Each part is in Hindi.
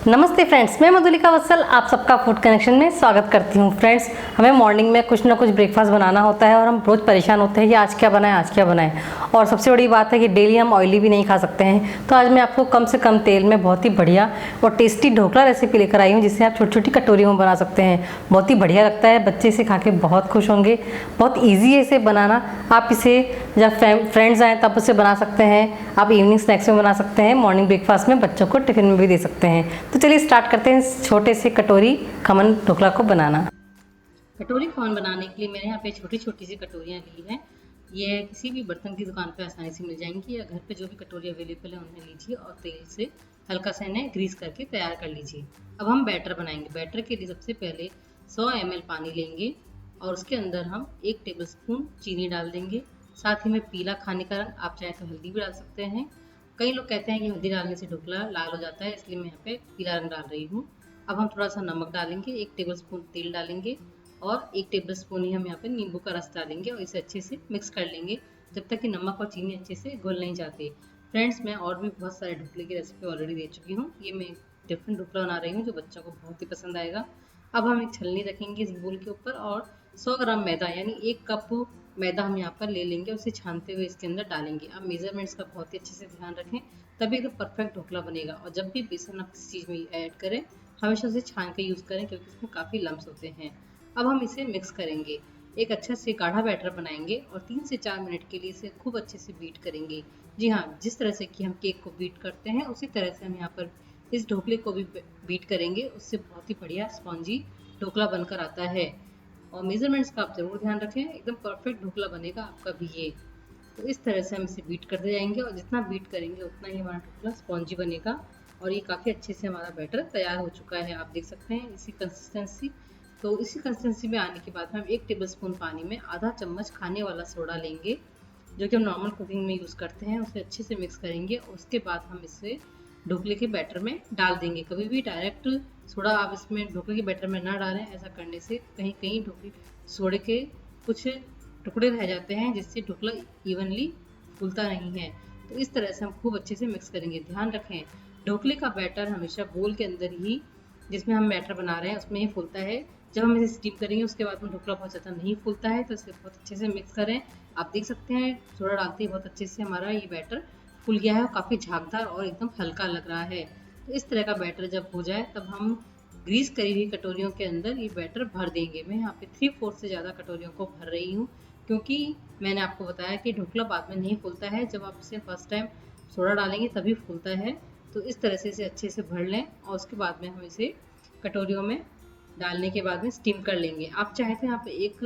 नमस्ते फ्रेंड्स, मैं मधुलिका वत्सल आप सबका फूड कनेक्शन में स्वागत करती हूँ। फ्रेंड्स, हमें मॉर्निंग में कुछ ना कुछ ब्रेकफास्ट बनाना होता है और हम रोज़ परेशान होते हैं कि आज क्या बनाएं आज क्या बनाएं। और सबसे बड़ी बात है कि डेली हम ऑयली भी नहीं खा सकते हैं। तो आज मैं आपको कम से कम तेल में बहुत ही बढ़िया और टेस्टी ढोकला रेसिपी लेकर आई हूँ, जिसे आप छोटी छोटी कटोरियों में बना सकते हैं। बहुत ही बढ़िया लगता है, बच्चे इसे खा के बहुत खुश होंगे। बहुत ईजी है इसे बनाना। आप इसे जब फ्रेंड्स आएँ तब उसे बना सकते हैं, आप इवनिंग स्नैक्स में बना सकते हैं, मॉर्निंग ब्रेकफास्ट में बच्चों को टिफिन में भी दे सकते हैं। तो चलिए स्टार्ट करते हैं छोटे से कटोरी खमन ढोकला को बनाना। कटोरी खमन बनाने के लिए मैंने यहाँ पे छोटी छोटी सी कटोरियाँ ली हैं। ये किसी भी बर्तन की दुकान पे आसानी से मिल जाएंगी, या घर पे जो भी कटोरी अवेलेबल है उन्हें लीजिए और तेल से हल्का सा इन्हें ग्रीस करके तैयार कर लीजिए। अब हम बैटर बनाएंगे। बैटर के लिए सबसे पहले 100 ml पानी लेंगे और उसके अंदर हम 1 टेबलस्पून चीनी डाल देंगे। साथ ही में पीला खाने का रंग, आप चाहे तो हल्दी भी डाल सकते हैं। कई लोग कहते हैं कि हल्दी डालने से ढोकला लाल हो जाता है, इसलिए मैं यहाँ पे पीला रंग डाल रही हूँ। अब हम थोड़ा सा नमक डालेंगे, 1 टेबलस्पून तेल डालेंगे और 1 टेबलस्पून ही हम यहाँ पे नींबू का रस डालेंगे और इसे अच्छे से मिक्स कर लेंगे जब तक कि नमक और चीनी अच्छे से घुल नहीं जाते। फ्रेंड्स, मैं और भी बहुत सारे ढोकले की रेसिपी ऑलरेडी दे चुकी हूँ। ये मैं डिफरेंट ढोकला बना रही हूँ जो बच्चों को बहुत ही पसंद आएगा। अब हम एक छलनी रखेंगे इस बोल के ऊपर और 100 ग्राम मैदा यानी 1 कप मैदा हम यहाँ पर ले लेंगे, उसे छानते हुए इसके अंदर डालेंगे। अब मेजरमेंट्स का बहुत ही अच्छे से ध्यान रखें, तभी एकदम परफेक्ट ढोकला बनेगा। और जब भी बेसन आप किसी चीज़ में ऐड करें, हमेशा उसे छान के यूज़ करें, क्योंकि इसमें काफ़ी लम्स होते हैं। अब हम इसे मिक्स करेंगे, एक अच्छा से गाढ़ा बैटर बनाएंगे और 3 से 4 मिनट के लिए इसे खूब अच्छे से बीट करेंगे। जी हाँ, जिस तरह से कि हम केक को बीट करते हैं उसी तरह से हम यहाँ पर इस ढोकले को भी बीट करेंगे। उससे बहुत ही बढ़िया स्पॉन्जी ढोकला बनकर आता है। और मेजरमेंट्स का आप ज़रूर ध्यान रखें, एकदम परफेक्ट ढोकला बनेगा आपका भी ये। तो इस तरह से हम इसे बीट करते जाएंगे और जितना बीट करेंगे उतना ही हमारा ढोकला स्पॉन्जी बनेगा। और ये काफ़ी अच्छे से हमारा बैटर तैयार हो चुका है, आप देख सकते हैं इसी कंसिस्टेंसी। तो इसी कंसिस्टेंसी में आने के बाद हम 1 टेबलस्पून पानी में आधा चम्मच खाने वाला सोडा लेंगे, जो कि हम नॉर्मल कुकिंग में यूज़ करते हैं। उसे अच्छे से मिक्स करेंगे और उसके बाद हम इसे ढोकले के बैटर में डाल देंगे। कभी भी डायरेक्ट सोडा आप इसमें ढोकले के बैटर में ना डालें, ऐसा करने से कहीं कहीं ढोकले सोडे के कुछ टुकड़े रह जाते हैं, जिससे ढोकला इवनली फूलता नहीं है। तो इस तरह से हम खूब अच्छे से मिक्स करेंगे। ध्यान रखें, ढोकले का बैटर हमेशा बोल के अंदर ही, जिसमें हम बैटर बना रहे हैं उसमें ही फूलता है। जब हम इसे स्टीम करेंगे उसके बाद में ढोकला बहुत ज़्यादा नहीं फूलता है, तो इसे बहुत अच्छे से मिक्स करें। आप देख सकते हैं सोडा डालते ही बहुत अच्छे से हमारा ये बैटर फूल गया है और काफ़ी झागदार और एकदम हल्का लग रहा है। तो इस तरह का बैटर जब हो जाए तब हम ग्रीस करी हुई कटोरियों के अंदर ये बैटर भर देंगे। मैं यहाँ पे 3/4 से ज़्यादा कटोरियों को भर रही हूँ, क्योंकि मैंने आपको बताया कि ढोकला बाद में नहीं फूलता है, जब आप इसे फर्स्ट टाइम सोडा डालेंगे तभी फूलता है। तो इस तरह से इसे अच्छे से भर लें और उसके बाद में हम इसे कटोरियों में डालने के बाद में स्टीम कर लेंगे। आप चाहे तो यहाँ पे एक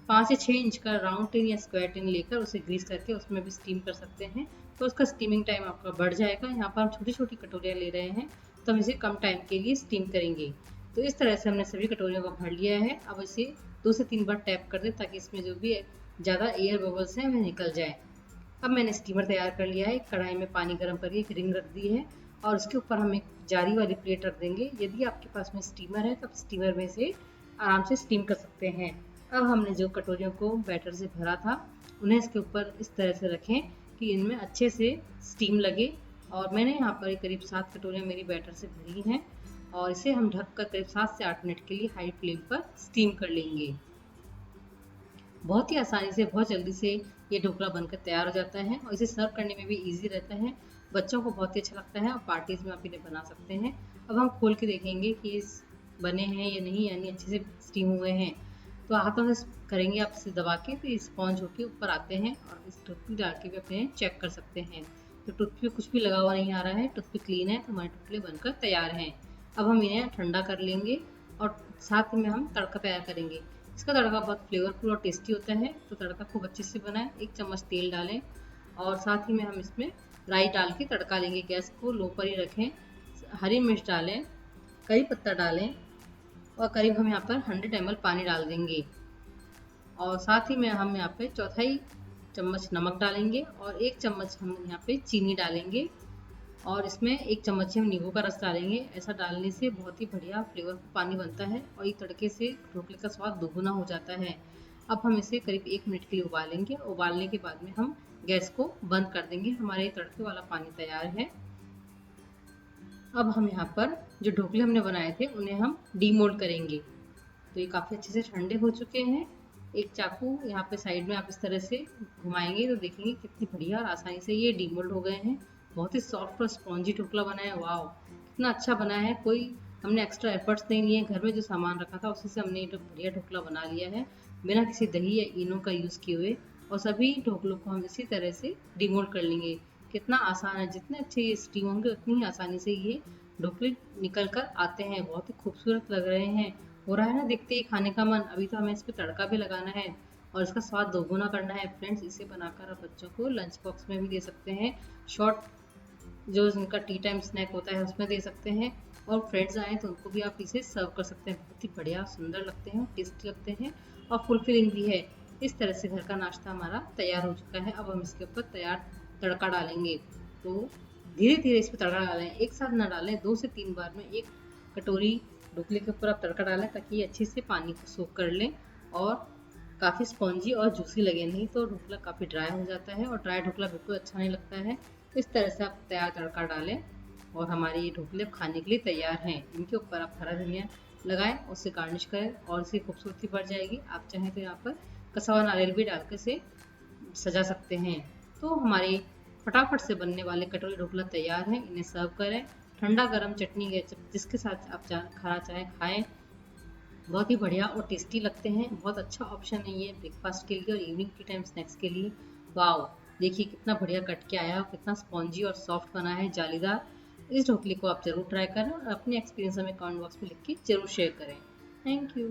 5 से 6 इंच का राउंड टिन या स्क्वायर टिन लेकर उसे ग्रीस करके उसमें भी स्टीम कर सकते हैं, तो उसका स्टीमिंग टाइम आपका बढ़ जाएगा। यहाँ पर हम छोटी छोटी कटोरियाँ ले रहे हैं, तो हम इसे कम टाइम के लिए स्टीम करेंगे। तो इस तरह से हमने सभी कटोरियों को भर लिया है। अब इसे 2 से 3 बार टैप कर दें, ताकि इसमें जो भी ज़्यादा एयर बबल्स हैं वह निकल जाए। अब मैंने स्टीमर तैयार कर लिया है। एक कढ़ाई में पानी गर्म करके एक रिंग रख दी है और उसके ऊपर हम एक जाली वाली प्लेट रख देंगे। यदि आपके पास में स्टीमर है तो आप स्टीमर में से आराम से स्टीम कर सकते हैं। अब हमने जो कटोरियों को बैटर से भरा था उन्हें इसके ऊपर इस तरह से रखें कि इनमें अच्छे से स्टीम लगे। और मैंने यहाँ पर करीब 7 कटोरियाँ मेरी बैटर से भरी हैं और इसे हम ढककर करीब 7 से 8 मिनट के लिए हाई फ्लेम पर स्टीम कर लेंगे। बहुत ही आसानी से, बहुत जल्दी से ये ढोकला बनकर तैयार हो जाता है और इसे सर्व करने में भी इजी रहता है। बच्चों को बहुत ही अच्छा लगता है और पार्टीज़ में आप इन्हें बना सकते हैं। अब हम खोल के देखेंगे कि इस बने हैं या नहीं, यानी अच्छे से स्टीम हुए हैं। तो हाथों से करेंगे आप इसे दबा के, तो स्पॉन्ज होके ऊपर आते हैं और इस टूथपिक डाल के भी अपने चेक कर सकते हैं। तो टूथपिक कुछ भी लगा हुआ नहीं आ रहा है, टूथपिक क्लीन है, तो हमारे टुकड़े बनकर तैयार हैं। अब हम इन्हें ठंडा कर लेंगे और साथ में हम तड़का तैयार करेंगे। इसका तड़का बहुत फ्लेवरफुल और टेस्टी होता है, तो तड़का खूब अच्छे से बनाएं। 1 चम्मच तेल डालें और साथ ही में हम इसमें राई डाल के तड़का लेंगे। गैस को लो पर ही रखें। हरी मिर्च डालें, करी पत्ता डालें और करीब हम यहाँ पर 100 ml पानी डाल देंगे। और साथ ही में हम यहाँ पे 1/4 चम्मच नमक डालेंगे और 1 चम्मच हम यहाँ पे चीनी डालेंगे और इसमें 1 चम्मच हम नींबू का रस डालेंगे। ऐसा डालने से बहुत ही बढ़िया फ्लेवर पानी बनता है और ये तड़के से ढोकले का स्वाद दोगुना हो जाता है। अब हम इसे करीब 1 मिनट के लिए उबालेंगे। उबालने के बाद में हम गैस को बंद कर देंगे। हमारे तड़के वाला पानी तैयार है। अब हम यहाँ पर जो ढोकले हमने बनाए थे उन्हें हम डीमोल्ड करेंगे। तो ये काफ़ी अच्छे से ठंडे हो चुके हैं। एक चाकू यहाँ पे साइड में आप इस तरह से घुमाएंगे तो देखेंगे कितनी बढ़िया और आसानी से ये डीमोल्ड हो गए हैं। बहुत ही सॉफ्ट और स्पॉन्जी ढोकला बना है। वाह, कितना अच्छा बना है। कोई हमने एक्स्ट्रा एफर्ट्स नहीं लिए, घर में जो सामान रखा था उसी से हमने ये बढ़िया ढोकला बना लिया है बिना किसी दही या इनो का यूज़ किए हुए। और सभी ढोकलों को हम इसी तरह से डीमोल्ड कर लेंगे। कितना आसान है, जितने अच्छे ये स्टीम होंगे उतनी ही आसानी से ये ढोकले निकल कर आते हैं। बहुत ही खूबसूरत लग रहे हैं। हो रहा है ना देखते ही खाने का मन। अभी तो हमें इस पर तड़का भी लगाना है और इसका स्वाद दोगुना करना है। फ्रेंड्स, इसे बनाकर आप बच्चों को लंच बॉक्स में भी दे सकते हैं, शॉर्ट जो इनका टी टाइम स्नैक होता है उसमें दे सकते हैं, और फ्रेंड्स आए तो उनको भी आप इसे सर्व कर सकते हैं। बहुत ही बढ़िया सुंदर लगते हैं, टेस्टी लगते हैं और फुलफिलिंग भी है। इस तरह से घर का नाश्ता हमारा तैयार हो चुका है। अब हम इसके ऊपर तैयार तड़का डालेंगे। तो धीरे धीरे इस पर तड़का डालें, एक साथ ना डालें। 2 से 3 बार में एक कटोरी ढोकले के ऊपर आप तड़का डालें ताकि ये अच्छे से पानी को सोख कर लें और काफ़ी स्पॉन्जी और जूसी लगे। नहीं तो ढोकला काफ़ी ड्राई हो जाता है और ड्राई ढोकला बिल्कुल अच्छा नहीं लगता है। इस तरह से आप तैयार तड़का डालें और हमारे ये ढोकले खाने के लिए तैयार हैं। इनके ऊपर आप हरा धनिया लगाएं, उससे गार्निश करें और इसकी खूबसूरती बढ़ जाएगी। आप चाहें तो यहाँ पर कसा हुआ नारियल भी डाल कर से सजा सकते हैं। तो हमारे फटाफट से बनने वाले कटोरी ढोकला तैयार है। इन्हें सर्व करें ठंडा गरम चटनी जिसके साथ आप खाना चाहें खाएं। बहुत ही बढ़िया और टेस्टी लगते हैं। बहुत अच्छा ऑप्शन है ये ब्रेकफास्ट के लिए और इवनिंग की टाइम स्नैक्स के लिए। वाओ, देखिए कितना बढ़िया कट के आया, कितना स्पॉन्जी और सॉफ्ट बना है, जालीदार। इस ढोकले को आप जरूर ट्राई करें और अपने एक्सपीरियंस हमें कमेंट बॉक्स में लिख के जरूर शेयर करें। Thank you.